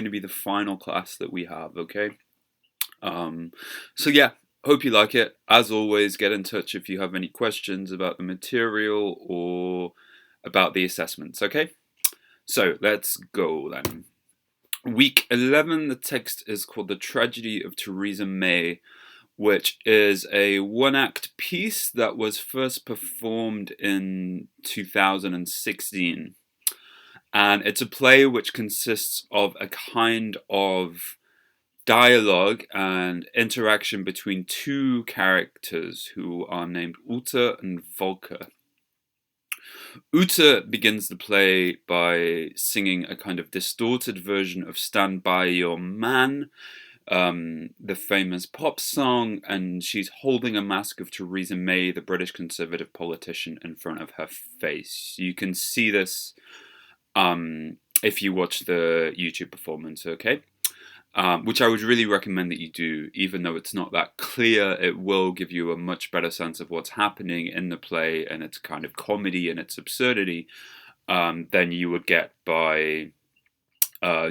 going to be the final class that we have, okay? So yeah, hope you like it. As always, get in touch if you have any questions about the material or about the assessments, okay? So let's go then. Week 11, the text is called The Tragedy of Theresa May, which is a one-act piece that was first performed in 2016. And it's a play which consists of a kind of dialogue and interaction between two characters who are named Ute and Volker. Ute begins the play by singing a kind of distorted version of Stand By Your Man, the famous pop song, and she's holding a mask of Theresa May, the British Conservative politician, in front of her face. You can see this if you watch the YouTube performance, okay? Which I would really recommend that you do, even though it's not that clear. It will give you a much better sense of what's happening in the play and its kind of comedy and its absurdity than you would get by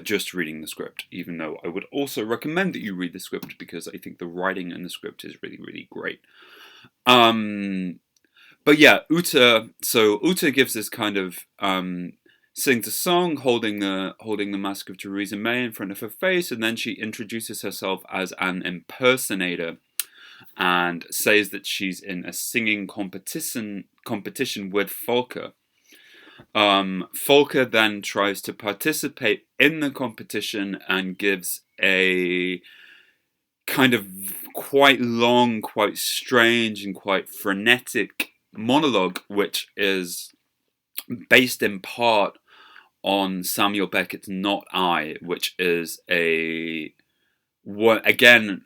just reading the script, even though I would also recommend that you read the script because I think the writing in the script is really, really great. But yeah, Ute gives this kind of sings a song holding the mask of Theresa May in front of her face, and then she introduces herself as an impersonator and says that she's in a singing competition with Volker. Volker then tries to participate in the competition and gives a kind of quite long, quite strange, and quite frenetic monologue, which is based in part on Samuel Beckett's Not I, which is again,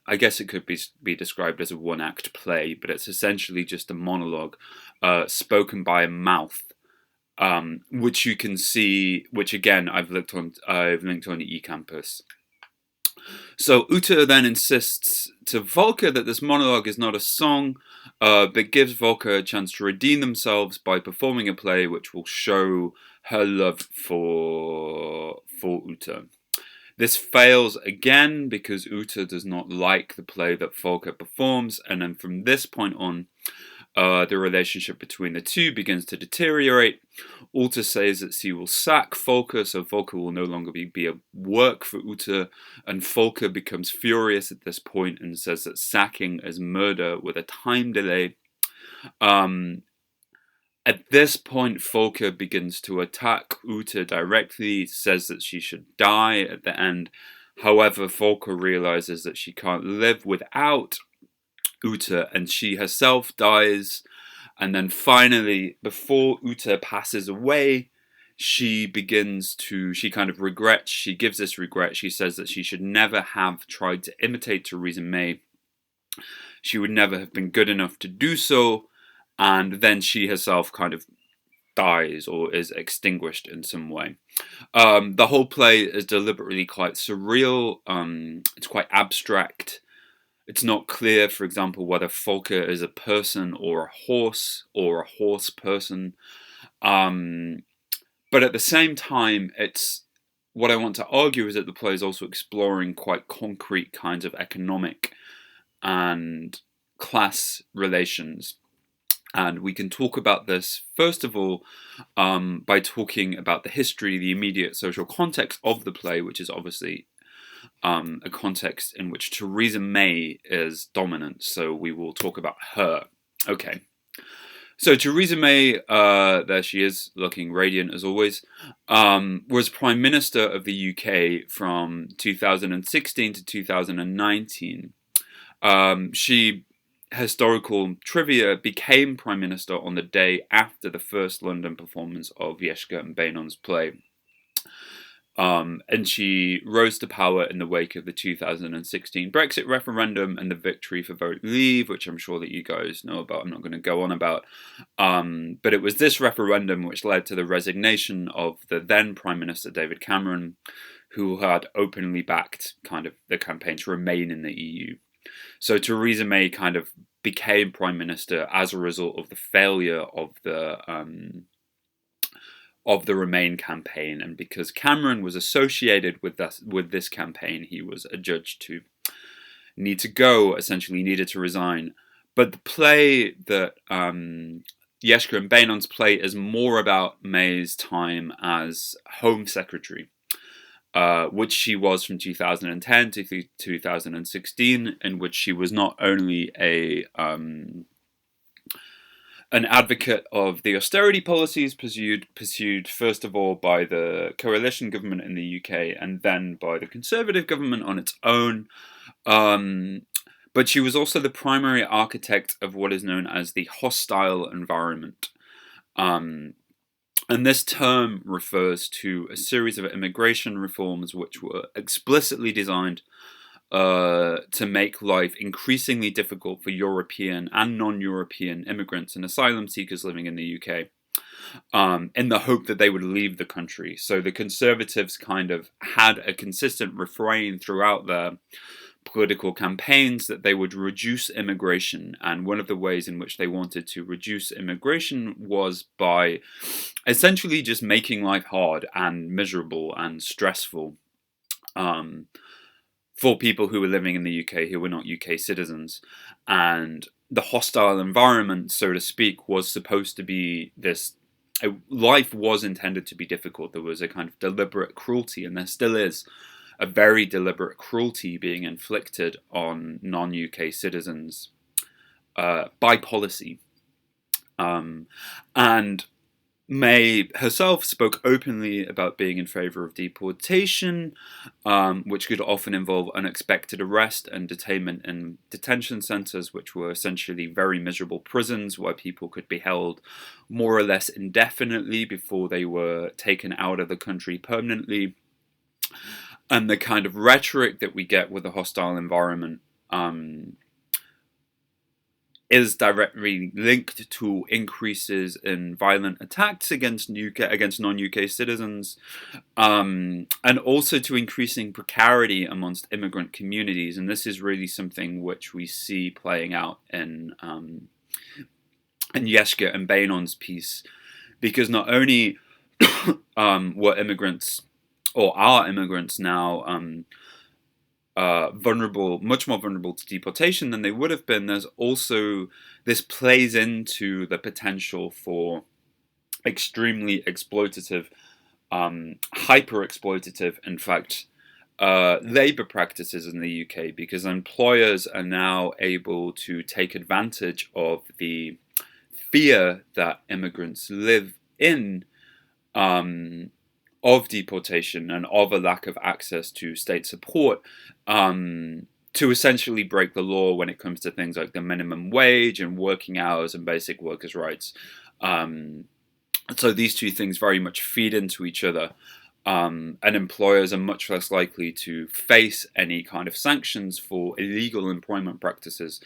I guess it could be described as a one-act play, but it's essentially just a monologue spoken by a mouth, which you can see, which again I've linked on the eCampus. So Ute then insists to Volker that this monologue is not a song, but gives Volker a chance to redeem themselves by performing a play which will show her love for Ute. This fails again because Ute does not like the play that Volker performs, and then from this point on, the relationship between the two begins to deteriorate. Ute says that she will sack Volker, so Volker will no longer be a work for Ute, and Volker becomes furious at this point and says that sacking is murder with a time delay. At this point, Volker begins to attack Ute directly, says that she should die at the end. However, Volker realizes that she can't live without Ute, and she herself dies. And then finally, before Ute passes away, she kind of regrets, she gives this regret. She says that she should never have tried to imitate Theresa May. She would never have been good enough to do so. And then she herself kind of dies or is extinguished in some way. The whole play is deliberately quite surreal. It's quite abstract. It's not clear, for example, whether Volker is a person or a horse person. But at the same time, what I want to argue is that the play is also exploring quite concrete kinds of economic and class relations. And we can talk about this, first of all, by talking about the history, the immediate social context of the play, which is obviously a context in which Theresa May is dominant. So we will talk about her. Okay. So Theresa May, there she is, looking radiant as always, was Prime Minister of the UK from 2016 to 2019. Historical trivia, became Prime Minister on the day after the first London performance of Jeschke and Benon's play. And she rose to power in the wake of the 2016 Brexit referendum and the victory for Vote Leave, which I'm sure that you guys know about. I'm not going to go on about. But it was this referendum which led to the resignation of the then Prime Minister David Cameron, who had openly backed kind of the campaign to remain in the EU. So Theresa May kind of became Prime Minister as a result of the failure of the of the Remain campaign, and because Cameron was associated with this campaign, he was adjudged to need to go, essentially needed to resign. But the play that Yeshka and Benon's play is more about May's time as Home Secretary, which she was from 2010 to 2016, in which she was not only an advocate of the austerity policies pursued first of all by the coalition government in the UK and then by the Conservative government on its own. But she was also the primary architect of what is known as the hostile environment. And this term refers to a series of immigration reforms which were explicitly designed to make life increasingly difficult for European and non-European immigrants and asylum seekers living in the UK, in the hope that they would leave the country. So the Conservatives kind of had a consistent refrain throughout their political campaigns that they would reduce immigration, and one of the ways in which they wanted to reduce immigration was by essentially just making life hard and miserable and stressful for people who were living in the UK who were not UK citizens. And the hostile environment, so to speak, was supposed to be this. Life was intended to be difficult. There was a kind of deliberate cruelty, and there still is a very deliberate cruelty being inflicted on non-UK citizens by policy. And May herself spoke openly about being in favour of deportation, which could often involve unexpected arrest and detainment in detention centres, which were essentially very miserable prisons where people could be held more or less indefinitely before they were taken out of the country permanently. And the kind of rhetoric that we get with the hostile environment is directly linked to increases in violent attacks against non-UK citizens, and also to increasing precarity amongst immigrant communities. And this is really something which we see playing out in Yeshka and Benon's piece, because not only were immigrants, or are immigrants now, much more vulnerable to deportation than they would have been, there's also, this plays into the potential for extremely exploitative, hyper-exploitative, in fact, labour practices in the UK, because employers are now able to take advantage of the fear that immigrants live in, of deportation and of a lack of access to state support, to essentially break the law when it comes to things like the minimum wage and working hours and basic workers' rights. So these two things very much feed into each other, and employers are much less likely to face any kind of sanctions for illegal employment practices,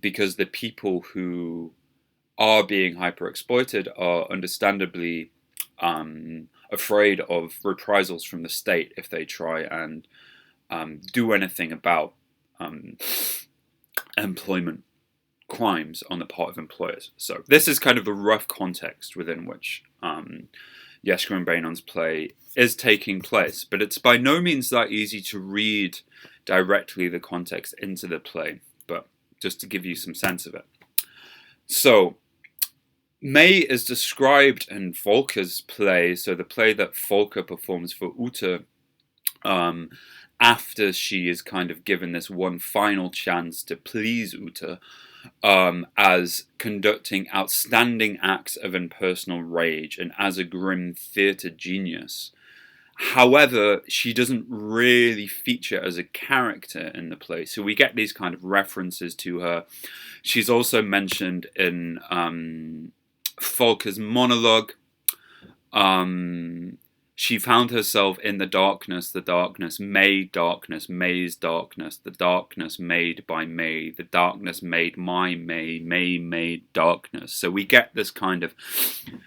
because the people who are being hyper-exploited are understandably afraid of reprisals from the state if they try and do anything about employment crimes on the part of employers. So this is kind of the rough context within which Yeshka and Benon's play is taking place, but it's by no means that easy to read directly the context into the play, but just to give you some sense of it. So May is described in Volker's play, so the play that Volker performs for Ute, after she is kind of given this one final chance to please Ute, as conducting outstanding acts of impersonal rage and as a grim theatre genius. However, she doesn't really feature as a character in the play, so we get these kind of references to her. She's also mentioned in Volker's monologue. She found herself in the darkness made darkness, May's darkness, the darkness made by May, the darkness made my May made darkness. So we get this kind of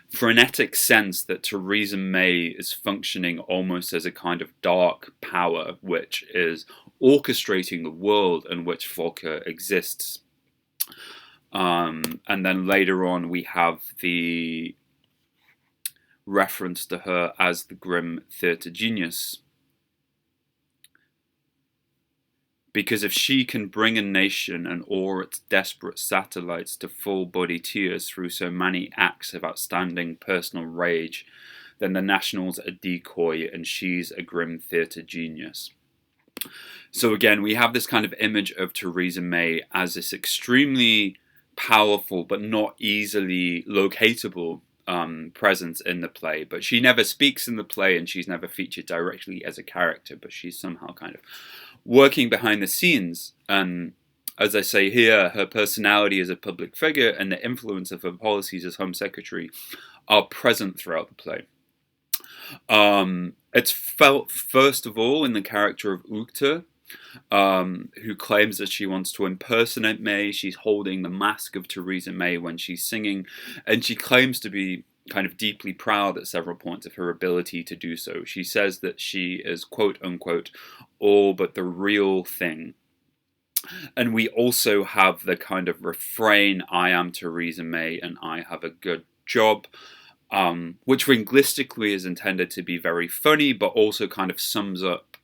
frenetic sense that Theresa May is functioning almost as a kind of dark power which is orchestrating the world in which Volker exists. And then later on we have reference to her as the grim theatre genius. Because if she can bring a nation and all its desperate satellites to full-body tears through so many acts of outstanding personal rage, then the National's a decoy and she's a grim theatre genius. So again, we have this kind of image of Theresa May as this extremely powerful but not easily locatable presence in the play. But she never speaks in the play and she's never featured directly as a character, but she's somehow kind of working behind the scenes. And as I say here, her personality as a public figure and the influence of her policies as Home Secretary are present throughout the play. It's felt first of all in the character of Ute, who claims that she wants to impersonate May. She's holding the mask of Theresa May when she's singing, and she claims to be kind of deeply proud at several points of her ability to do so. She says that she is, quote unquote, all but the real thing. And we also have the kind of refrain, I am Theresa May and I have a good job, which linguistically is intended to be very funny, but also kind of sums up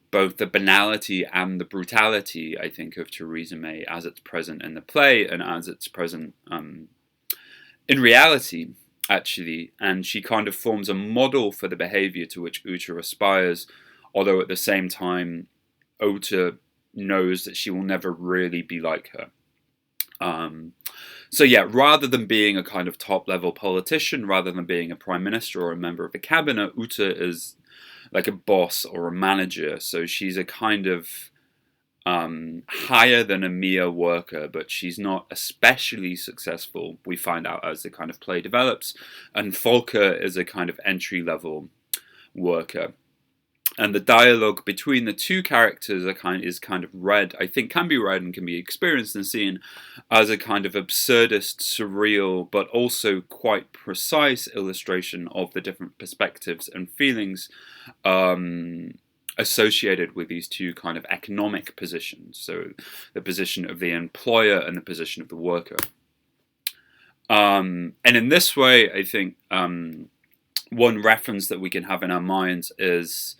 both the banality and the brutality, I think, of Theresa May as it's present in the play and as it's present in reality, actually. And she kind of forms a model for the behavior to which Ute aspires, although at the same time, Ute knows that she will never really be like her. So yeah, rather than being a kind of top-level politician, rather than being a prime minister or a member of the cabinet, Ute is like a boss or a manager. So she's a kind of higher than a mere worker, but she's not especially successful, we find out as the kind of play develops. And Volker is a kind of entry-level worker. And the dialogue between the two characters is kind of read, I think can be read and can be experienced and seen as a kind of absurdist, surreal, but also quite precise illustration of the different perspectives and feelings associated with these two kind of economic positions. So the position of the employer and the position of the worker. And in this way, I think one reference that we can have in our minds is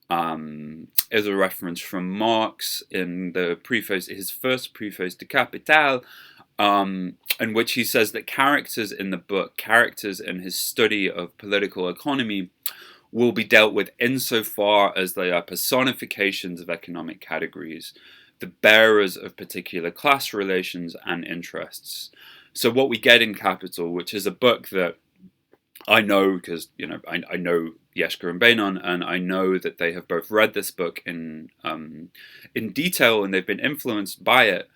a reference from Marx in the preface, his first preface to Capital, in which he says that characters in the book, characters in his study of political economy, will be dealt with insofar as they are personifications of economic categories, the bearers of particular class relations and interests. So what we get in Capital, which is a book that I know because, I know Jeske and Beynon, and I know that they have both read this book in detail and they've been influenced by it,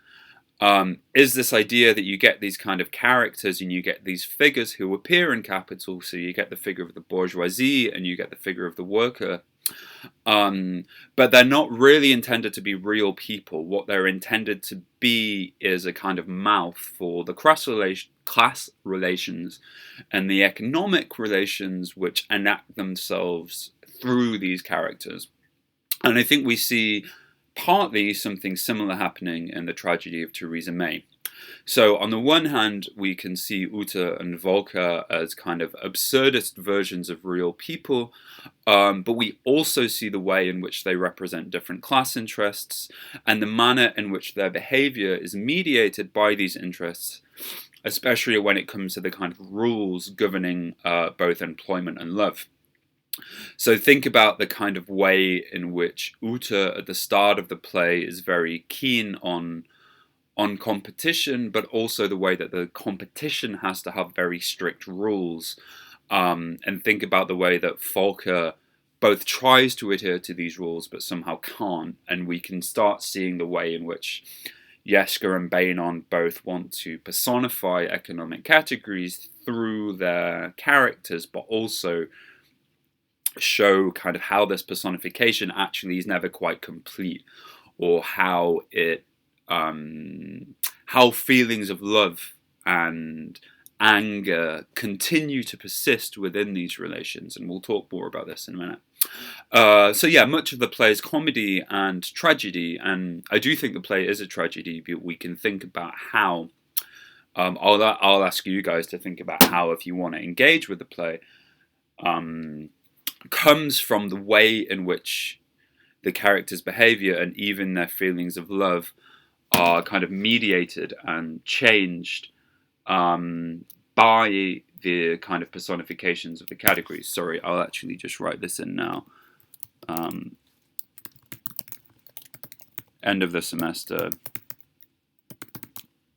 is this idea that you get these kind of characters and you get these figures who appear in Capital. So you get the figure of the bourgeoisie and you get the figure of the worker. But they're not really intended to be real people. What they're intended to be is a kind of mouth for the class relations and the economic relations which enact themselves through these characters. And I think we see partly something similar happening in the tragedy of Theresa May. So on the one hand, we can see Ute and Volker as kind of absurdist versions of real people, but we also see the way in which they represent different class interests and the manner in which their behavior is mediated by these interests, especially when it comes to the kind of rules governing both employment and love. So think about the kind of way in which Ute at the start of the play is very keen on competition, but also the way that the competition has to have very strict rules. And think about the way that Volker both tries to adhere to these rules, but somehow can't. And we can start seeing the way in which Jeske and Beynon both want to personify economic categories through their characters, but also show kind of how this personification actually is never quite complete, or how how feelings of love and anger continue to persist within these relations. And we'll talk more about this in a minute. So yeah, much of the play is comedy and tragedy, and I do think the play is a tragedy, but we can think about how I'll ask you guys to think about how, if you want to engage with the play, comes from the way in which the characters' behavior and even their feelings of love are kind of mediated and changed by the kind of personifications of the categories. Sorry, I'll actually just write this in now. End of the semester.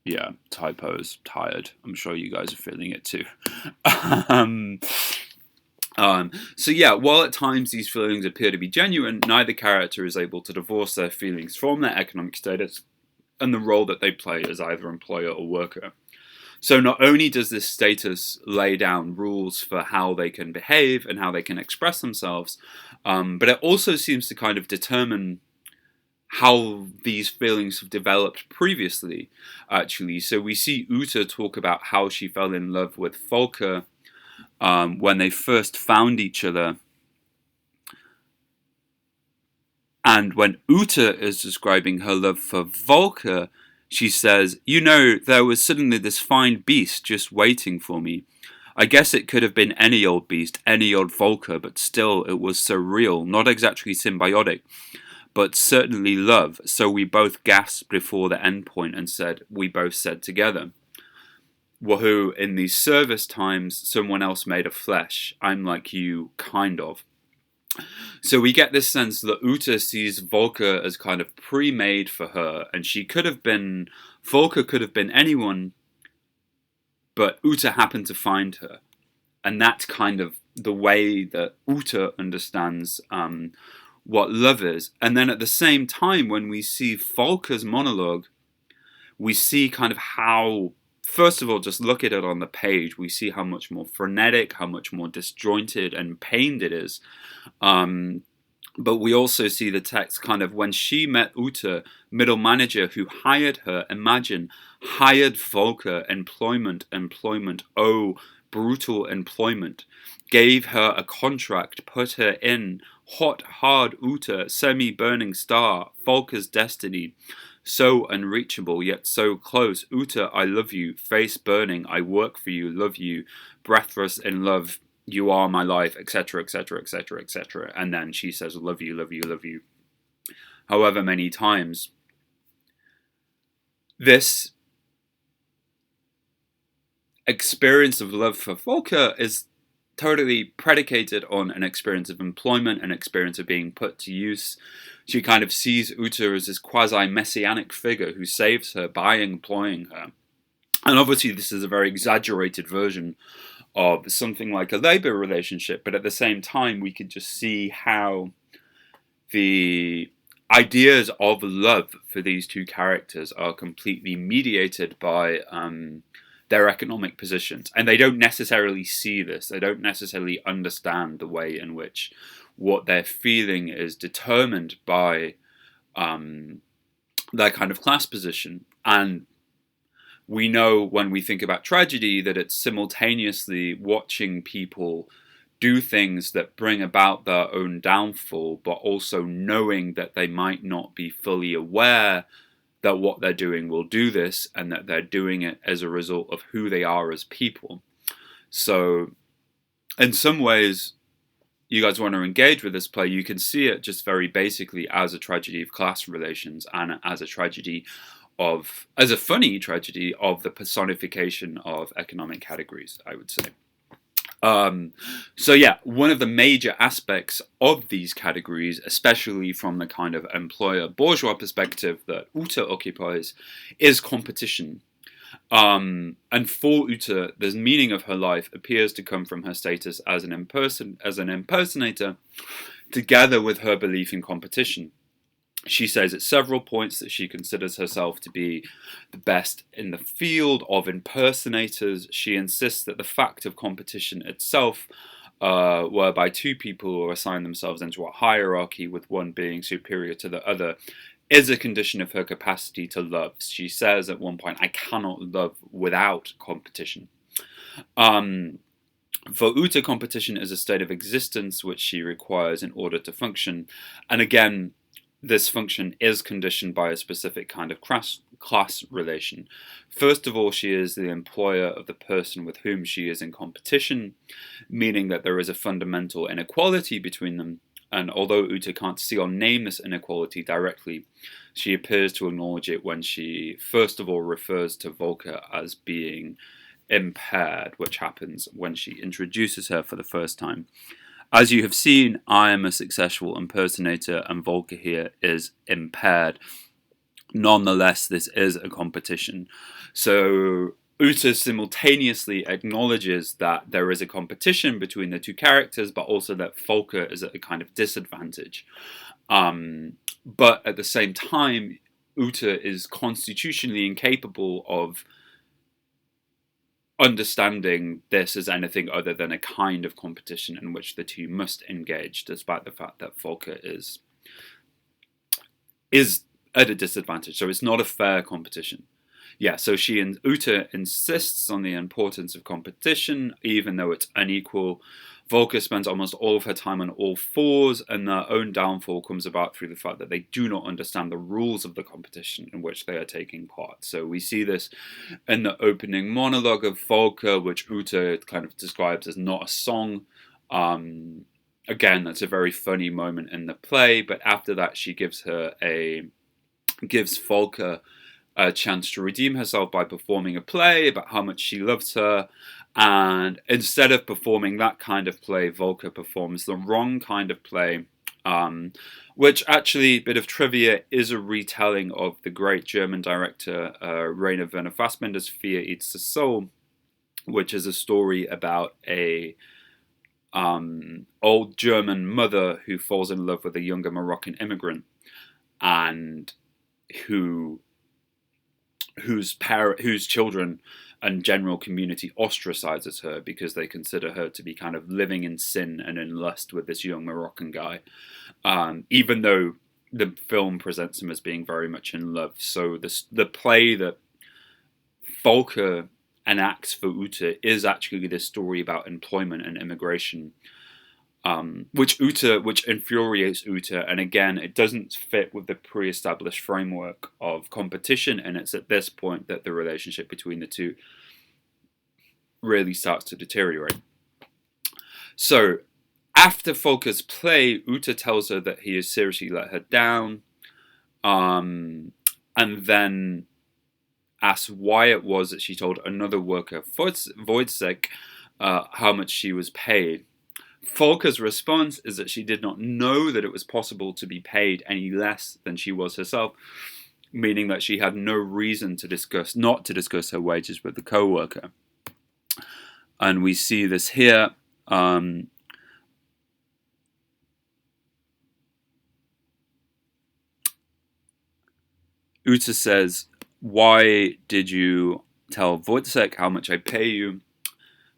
Yeah, typos, tired. I'm sure you guys are feeling it too. So yeah, while at times these feelings appear to be genuine, neither character is able to divorce their feelings from their economic status and the role that they play as either employer or worker. So not only does this status lay down rules for how they can behave and how they can express themselves, but it also seems to kind of determine how these feelings have developed previously, actually. So we see Uta talk about how she fell in love with Volker when they first found each other. And when Uta is describing her love for Volker, she says, "You know, there was suddenly this fine beast just waiting for me. I guess it could have been any old beast, any old Volker, but still it was so real, not exactly symbiotic, but certainly love. So we both gasped before the end point and we both said together, wahoo, in these service times, someone else made of flesh. I'm like you, kind of." So we get this sense that Uta sees Volker as kind of pre-made for her, and Volker could have been anyone, but Uta happened to find her. And that's kind of the way that Uta understands what love is. And then at the same time, when we see Volker's monologue, we see kind of how, first of all, just look at it on the page, we see how much more frenetic, how much more disjointed and pained it is. But we also see the text kind of, when she met Uta, middle manager who hired her, imagine, hired Volker, employment, oh, brutal employment, gave her a contract, put her in, hot, hard Uta, semi-burning star, Volker's destiny, so unreachable, yet so close. Uta, I love you, face burning, I work for you, love you, breathless in love, you are my life, etc., etc., etc., etc. And then she says, love you, love you, love you, however many times. This experience of love for Volker is totally predicated on an experience of employment, an experience of being put to use. She kind of sees Uta as this quasi-messianic figure who saves her by employing her. And obviously this is a very exaggerated version of something like a labor relationship, but at the same time we could just see how the ideas of love for these two characters are completely mediated by their economic positions, and they don't necessarily see this, they don't necessarily understand the way in which what they're feeling is determined by their kind of class position. And we know when we think about tragedy that it's simultaneously watching people do things that bring about their own downfall, but also knowing that they might not be fully aware that what they're doing will do this, and that they're doing it as a result of who they are as people. So in some ways, you guys want to engage with this play, you can see it just very basically as a tragedy of class relations, and as a funny tragedy of the personification of economic categories, I would say. So yeah, one of the major aspects of these categories, especially from the kind of employer bourgeois perspective that Uta occupies, is competition. And for Uta, the meaning of her life appears to come from her status as an impersonator, together with her belief in competition. She says at several points that she considers herself to be the best in the field of impersonators. She insists that the fact of competition itself, whereby two people assign themselves into a hierarchy with one being superior to the other, is a condition of her capacity to love. She says at one point, I cannot love without competition. For Uta, competition is a state of existence which she requires in order to function. And again, this function is conditioned by a specific kind of class relation. First of all, she is the employer of the person with whom she is in competition, meaning that there is a fundamental inequality between them. And although Uta can't see or name this inequality directly, she appears to acknowledge it when she first of all refers to Volker as being impaired, which happens when she introduces her for the first time. As you have seen, I am a successful impersonator and Volker here is impaired. Nonetheless, this is a competition. So Uta simultaneously acknowledges that there is a competition between the two characters, but also that Volker is at a kind of disadvantage. But at the same time, Uta is constitutionally incapable of understanding this as anything other than a kind of competition in which the two must engage, despite the fact that Volker is at a disadvantage. So it's not a fair competition. Yeah, so Uta insists on the importance of competition, even though it's unequal. Volker spends almost all of her time on all fours, and their own downfall comes about through the fact that they do not understand the rules of the competition in which they are taking part. So we see this in the opening monologue of Volker, which Uta kind of describes as not a song. Again, that's a very funny moment in the play, but after that she gives Volker a chance to redeem herself by performing a play about how much she loves her. And instead of performing that kind of play, Volker performs the wrong kind of play, which actually, bit of trivia, is a retelling of the great German director Rainer Werner Fassbinder's Fear Eats the Soul, which is a story about a old German mother who falls in love with a younger Moroccan immigrant, and whose children and general community ostracizes her because they consider her to be kind of living in sin and in lust with this young Moroccan guy, even though the film presents him as being very much in love. So the play that Volker enacts for Uta is actually this story about employment and immigration, which infuriates Uta, and again, it doesn't fit with the pre-established framework of competition, and it's at this point that the relationship between the two really starts to deteriorate. So, after Volker's play, Uta tells her that he has seriously let her down, and then asks why it was that she told another worker, Wojciech, how much she was paid. Volker's response is that she did not know that it was possible to be paid any less than she was herself, meaning that she had no reason not to discuss her wages with the co-worker. And we see this here. Uta says, "Why did you tell Wojciech how much I pay you?"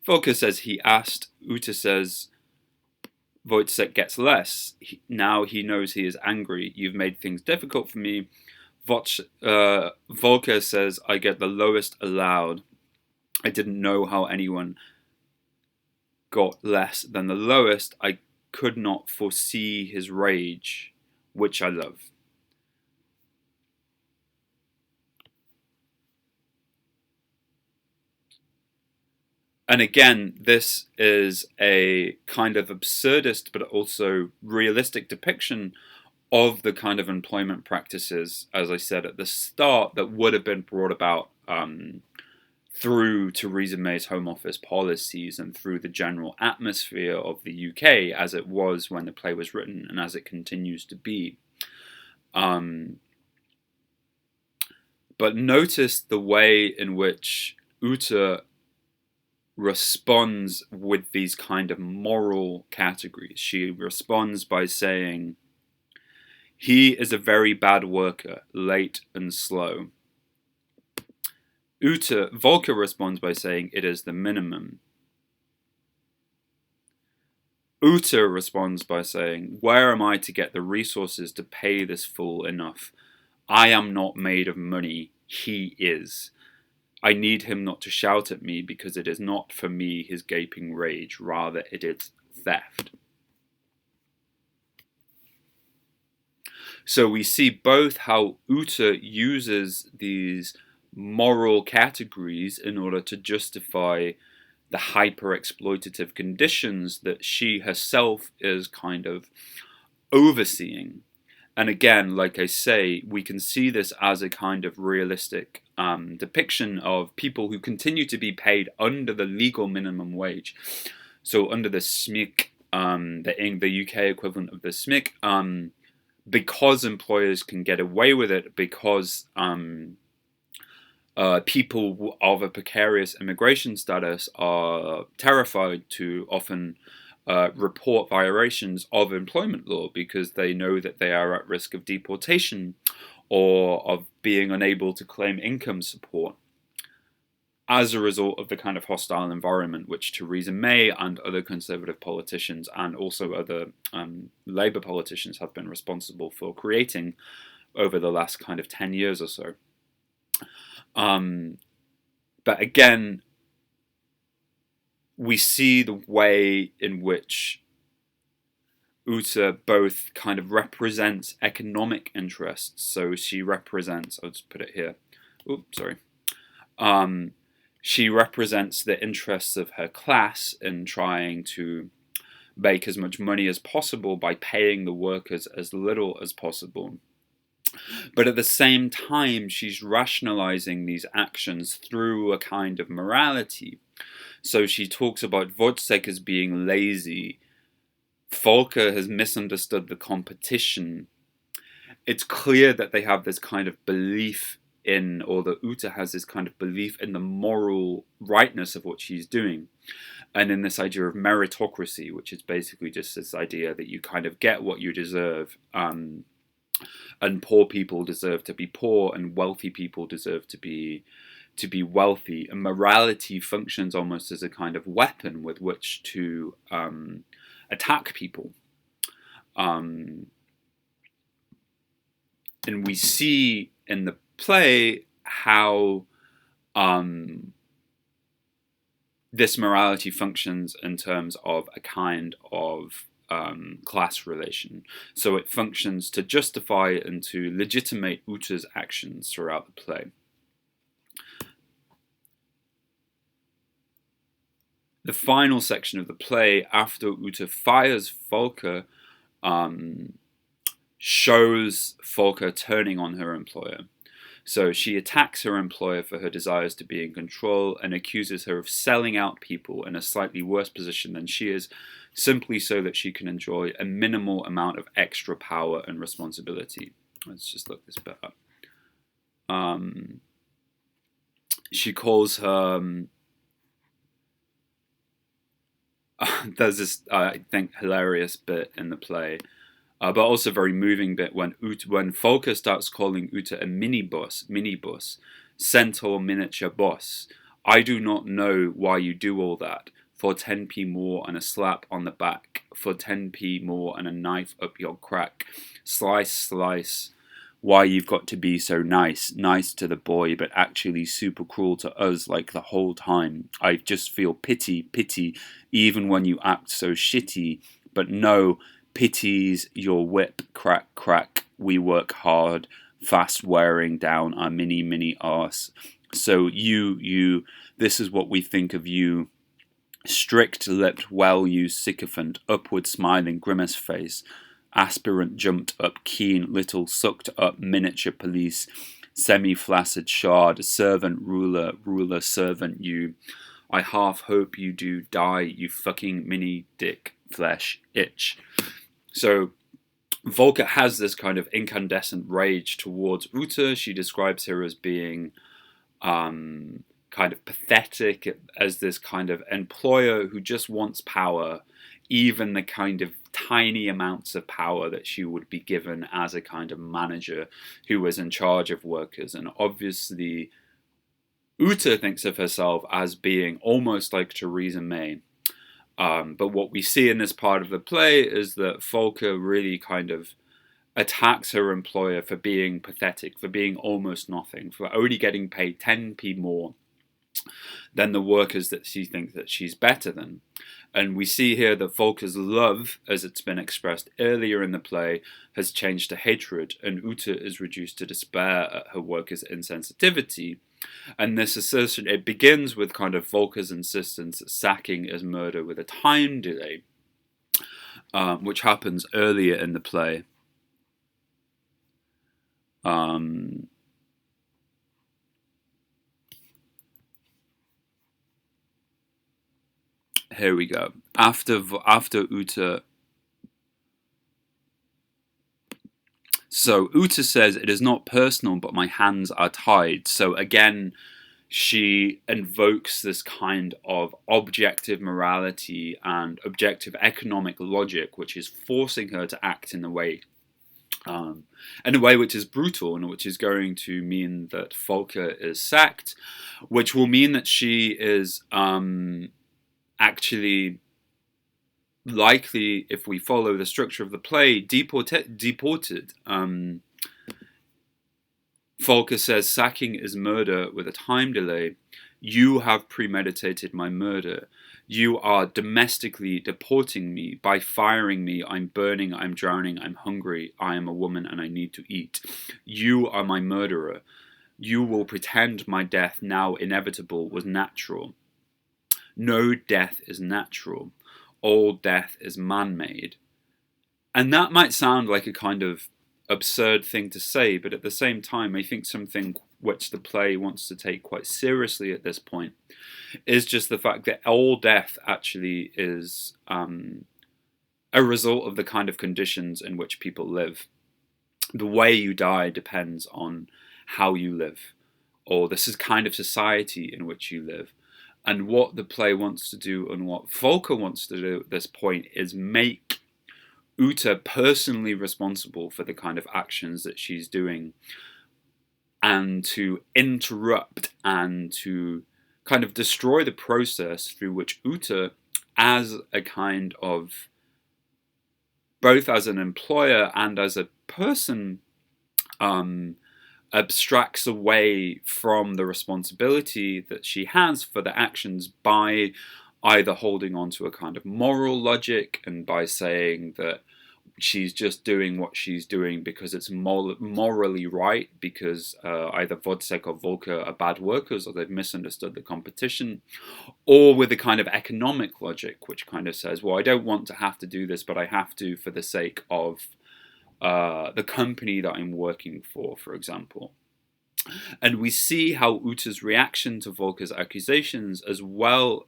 Volker says he asked. Uta says, Wojciech gets less. Now he knows he is angry. You've made things difficult for me. Volker says, I get the lowest allowed. I didn't know how anyone got less than the lowest. I could not foresee his rage, which I love. And again, this is a kind of absurdist but also realistic depiction of the kind of employment practices, as I said at the start, that would have been brought about through Theresa May's Home Office policies and through the general atmosphere of the UK as it was when the play was written and as it continues to be. But notice the way in which Uta responds with these kind of moral categories. She responds by saying, he is a very bad worker, late and slow. Volker responds by saying it is the minimum. Uta responds by saying, where am I to get the resources to pay this fool enough? I am not made of money, he is. I need him not to shout at me because it is not for me his gaping rage, rather it is theft. So we see both how Uta uses these moral categories in order to justify the hyper exploitative conditions that she herself is kind of overseeing. And again, like I say, we can see this as a kind of realistic depiction of people who continue to be paid under the legal minimum wage. So under the SMIC, the UK equivalent of the SMIC, because employers can get away with it, because people of a precarious immigration status are terrified to often report violations of employment law because they know that they are at risk of deportation or of being unable to claim income support as a result of the kind of hostile environment which Theresa May and other Conservative politicians and also other Labour politicians have been responsible for creating over the last kind of 10 years or so. But again, we see the way in which Uta both kind of represents economic interests. So she represents, I'll just put it here. Oops, sorry. She represents the interests of her class in trying to make as much money as possible by paying the workers as little as possible. But at the same time, she's rationalizing these actions through a kind of morality. So she talks about Wojciech as being lazy. Volker has misunderstood the competition. It's clear that they have this kind of belief in, or that Uta has this kind of belief in the moral rightness of what she's doing. And in this idea of meritocracy, which is basically just this idea that you kind of get what you deserve. And poor people deserve to be poor, and wealthy people deserve to be wealthy. And morality functions almost as a kind of weapon with which to attack people. And we see in the play how this morality functions in terms of a kind of class relation. So it functions to justify and to legitimate Uta's actions throughout the play. The final section of the play, after Uta fires Volker, shows Volker turning on her employer. So she attacks her employer for her desires to be in control and accuses her of selling out people in a slightly worse position than she is, simply so that she can enjoy a minimal amount of extra power and responsibility. Let's just look this bit up. She calls her... there's this, I think, hilarious bit in the play, but also very moving bit when Volker starts calling Uta a minibus, centaur miniature boss. I do not know why you do all that. For 10p more and a slap on the back. For 10p more and a knife up your crack. Slice, slice. Why you've got to be so nice. Nice to the boy, but actually super cruel to us like the whole time. I just feel pity, even when you act so shitty. But no, pity's your whip, crack, crack. We work hard, fast wearing down our mini arse. So you, this is what we think of you. Strict-lipped, well-used sycophant, upward smiling grimace face, aspirant jumped up, keen, little sucked-up miniature police, semi-flaccid shard, servant, ruler, servant, you. I half hope you do die, you fucking mini dick flesh itch. So Volker has this kind of incandescent rage towards Uta. She describes her as being kind of pathetic, as this kind of employer who just wants power, even the kind of tiny amounts of power that she would be given as a kind of manager who was in charge of workers. And obviously Uta thinks of herself as being almost like Theresa May. But what we see in this part of the play is that Volker really kind of attacks her employer for being pathetic, for being almost nothing, for only getting paid 10p more than the workers that she thinks that she's better than. And we see here that Volker's love, as it's been expressed earlier in the play, has changed to hatred, and Uta is reduced to despair at her workers' insensitivity. And this assertion, it begins with kind of Volker's insistence that sacking is murder with a time delay, which happens earlier in the play. Here we go. After Uta. So Uta says, "It is not personal, but my hands are tied." So again, she invokes this kind of objective morality and objective economic logic, which is forcing her to act in a way which is brutal, and which is going to mean that Volker is sacked, which will mean that she is actually likely, if we follow the structure of the play, deported. Volker says, "Sacking is murder with a time delay. You have premeditated my murder. You are domestically deporting me. By firing me, I'm burning, I'm drowning, I'm hungry. I am a woman and I need to eat. You are my murderer. You will pretend my death, now inevitable, was natural. No death is natural. All death is man-made." And that might sound like a kind of absurd thing to say, but at the same time, I think something which the play wants to take quite seriously at this point is just the fact that all death actually is a result of the kind of conditions in which people live. The way you die depends on how you live, or this is kind of society in which you live. And what the play wants to do, and what Volker wants to do at this point, is make Uta personally responsible for the kind of actions that she's doing, and to interrupt and to kind of destroy the process through which Uta, as a kind of, both as an employer and as a person, abstracts away from the responsibility that she has for the actions by either holding on to a kind of moral logic, and by saying that she's just doing what she's doing because it's morally right, because either Wodzeck or Volker are bad workers, or they've misunderstood the competition, or with a kind of economic logic, which kind of says, well, I don't want to have to do this, but I have to for the sake of the company that I'm working for example. And we see how Uta's reaction to Volker's accusations, as well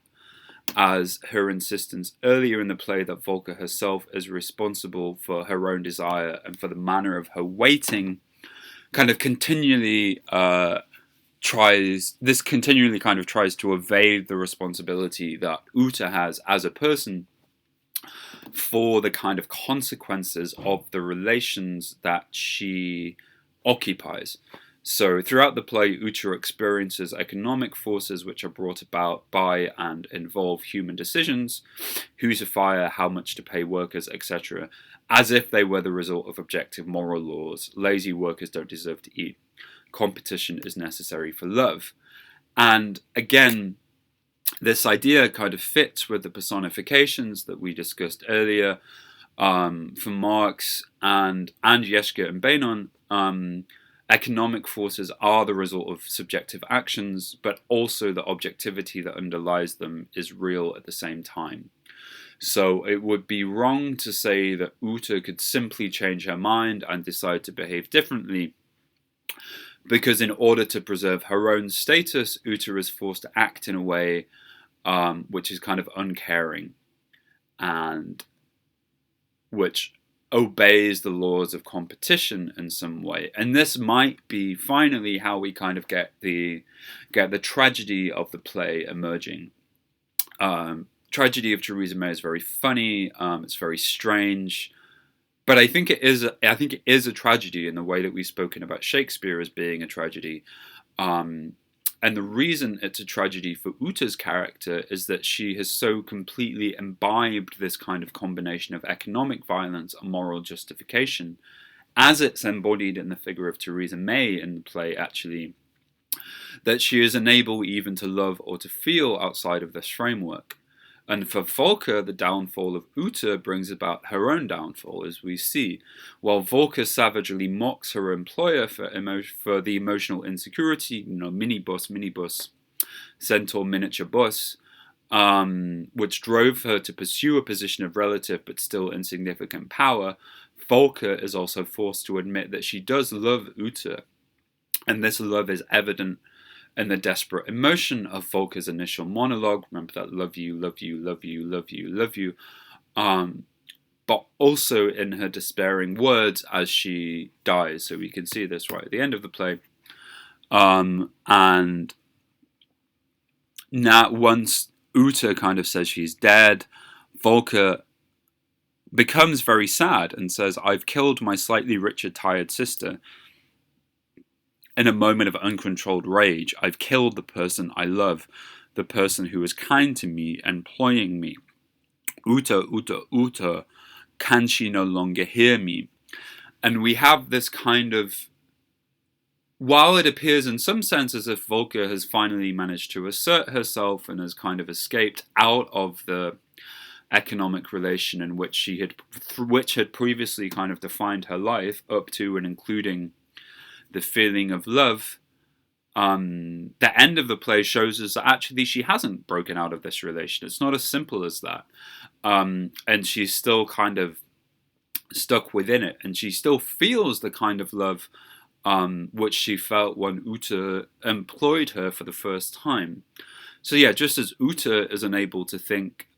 as her insistence earlier in the play that Volker herself is responsible for her own desire and for the manner of her waiting, kind of continually tries to evade the responsibility that Uta has as a person for the kind of consequences of the relations that she occupies. So throughout the play, Uta experiences economic forces which are brought about by and involve human decisions, who to fire, how much to pay workers, etc., as if they were the result of objective moral laws. Lazy workers don't deserve to eat. Competition is necessary for love. And again, this idea kind of fits with the personifications that we discussed earlier from Marx and Jeschke and Benon. Economic forces are the result of subjective actions, but also the objectivity that underlies them is real at the same time. So it would be wrong to say that Uta could simply change her mind and decide to behave differently, because in order to preserve her own status, Uta is forced to act in a way which is kind of uncaring and which obeys the laws of competition in some way. And this might be finally how we kind of get the tragedy of the play emerging. Tragedy of Theresa May is very funny. It's very strange, but I think it is a tragedy in the way that we've spoken about Shakespeare as being a tragedy. And the reason it's a tragedy for Uta's character is that she has so completely imbibed this kind of combination of economic violence and moral justification, as it's embodied in the figure of Theresa May in the play, actually, that she is unable even to love or to feel outside of this framework. And for Volker, the downfall of Uta brings about her own downfall, as we see. While Volker savagely mocks her employer for the emotional insecurity, minibus, centaur miniature bus, which drove her to pursue a position of relative but still insignificant power, Volker is also forced to admit that she does love Uta, and this love is evident in the desperate emotion of Volker's initial monologue. Remember that love you, love you, love you, love you, love you. But also in her despairing words as she dies. So we can see this right at the end of the play. And now once Uta kind of says she's dead, Volker becomes very sad and says, "I've killed my slightly richer, tired sister. In a moment of uncontrolled rage, I've killed the person I love, the person who was kind to me, employing me. Uta, Uta, Uta, can she no longer hear me?" And we have this kind of, while it appears in some sense as if Volker has finally managed to assert herself and has kind of escaped out of the economic relation in which which had previously kind of defined her life, up to and including the feeling of love, the end of the play shows us that actually she hasn't broken out of this relation. It's not as simple as that. And she's still kind of stuck within it, and she still feels the kind of love which she felt when Uta employed her for the first time. So yeah, just as Uta is unable to think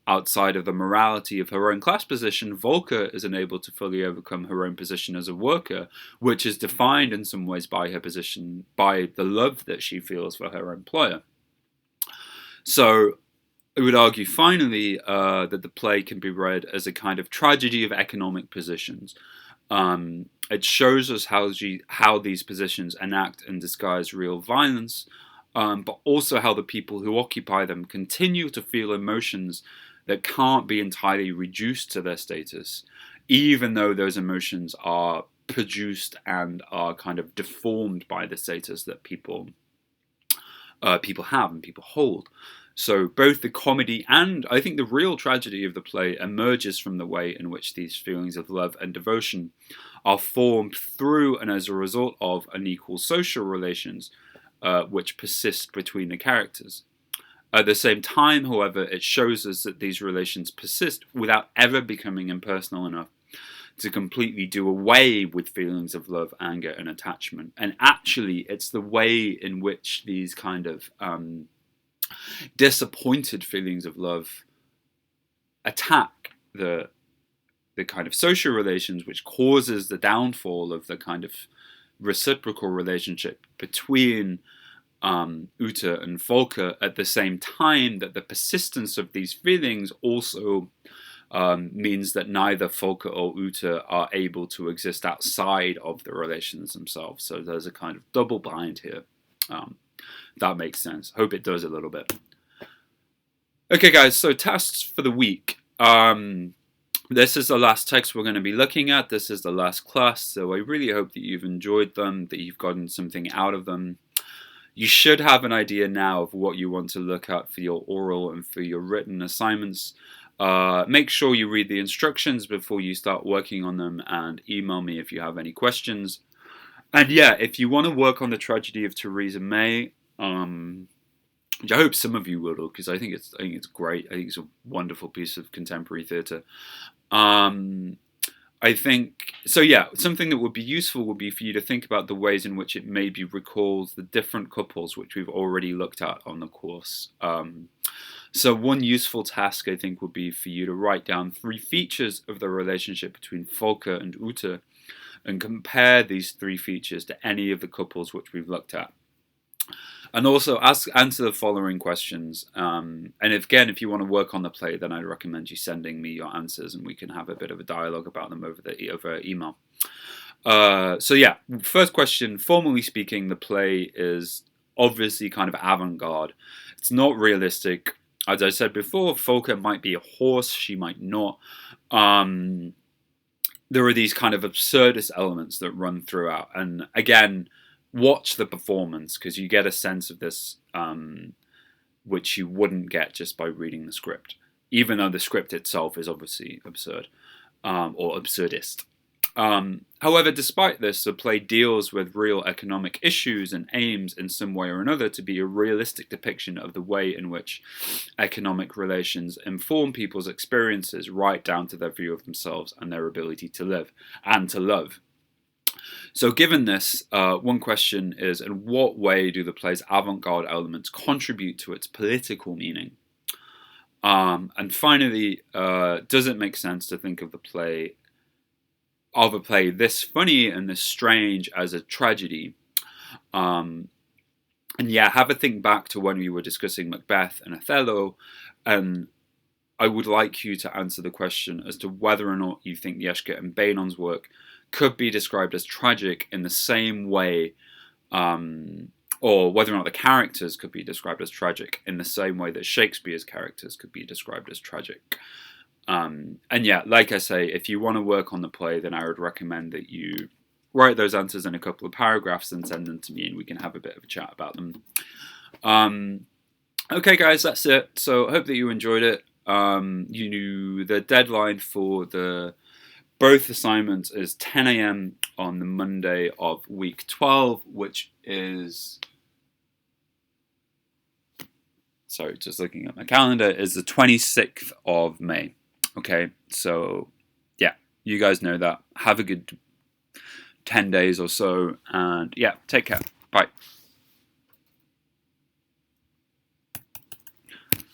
outside of the morality of her own class position, Volker is unable to fully overcome her own position as a worker, which is defined in some ways by her position, by the love that she feels for her employer. So I would argue finally that the play can be read as a kind of tragedy of economic positions. It shows us how these positions enact and disguise real violence, but also how the people who occupy them continue to feel emotions that can't be entirely reduced to their status, even though those emotions are produced and are kind of deformed by the status that people have and people hold. So both the comedy and, I think, the real tragedy of the play emerges from the way in which these feelings of love and devotion are formed through and as a result of unequal social relations which persist between the characters. At the same time, however, it shows us that these relations persist without ever becoming impersonal enough to completely do away with feelings of love, anger, and attachment. And actually, it's the way in which these kind of disappointed feelings of love attack the kind of social relations, which causes the downfall of the kind of reciprocal relationship between Uta and Volker, at the same time that the persistence of these feelings also means that neither Volker or Uta are able to exist outside of the relations themselves. So there's a kind of double bind here. That makes sense. Hope it does a little bit. Okay, guys, so tasks for the week. This is the last text we're going to be looking at. This is the last class, so I really hope that you've enjoyed them, that you've gotten something out of them. You should have an idea now of what you want to look at for your oral and for your written assignments. Make sure you read the instructions before you start working on them, and email me if you have any questions. And yeah, if you want to work on the tragedy of Theresa May, which I hope some of you will, because I think it's great. I think it's a wonderful piece of contemporary theatre. I think, so yeah, something that would be useful would be for you to think about the ways in which it maybe recalls the different couples which we've already looked at on the course. So one useful task, I think, would be for you to write down 3 features of the relationship between Volker and Uta and compare these 3 features to any of the couples which we've looked at. And also answer the following questions. And if you want to work on the play, then I'd recommend you sending me your answers, and we can have a bit of a dialogue about them over email. So yeah, first question. Formally speaking, the play is obviously kind of avant-garde. It's not realistic. As I said before, Volker might be a horse. She might not. There are these kind of absurdist elements that run throughout. And again, watch the performance, because you get a sense of this which you wouldn't get just by reading the script, even though the script itself is obviously absurd or absurdist. However, despite this, the play deals with real economic issues and aims in some way or another to be a realistic depiction of the way in which economic relations inform people's experiences, right down to their view of themselves and their ability to live and to love. So given this, one question is, in what way do the play's avant-garde elements contribute to its political meaning? And finally, does it make sense to think of a play this funny and this strange as a tragedy? And yeah, have a think back to when we were discussing Macbeth and Othello, and I would like you to answer the question as to whether or not you think Jeschke and Benon's work could be described as tragic in the same way, or whether or not the characters could be described as tragic in the same way that Shakespeare's characters could be described as tragic. And yeah, like I say, if you want to work on the play, then I would recommend that you write those answers in a couple of paragraphs and send them to me, and we can have a bit of a chat about them. Okay, guys, that's it. So I hope that you enjoyed it. You knew the deadline for both assignments is 10 a.m. on the Monday of week 12, which is... Sorry, just looking at my calendar, is the 26th of May. Okay, so yeah, you guys know that. Have a good 10 days or so, and yeah, take care. Bye.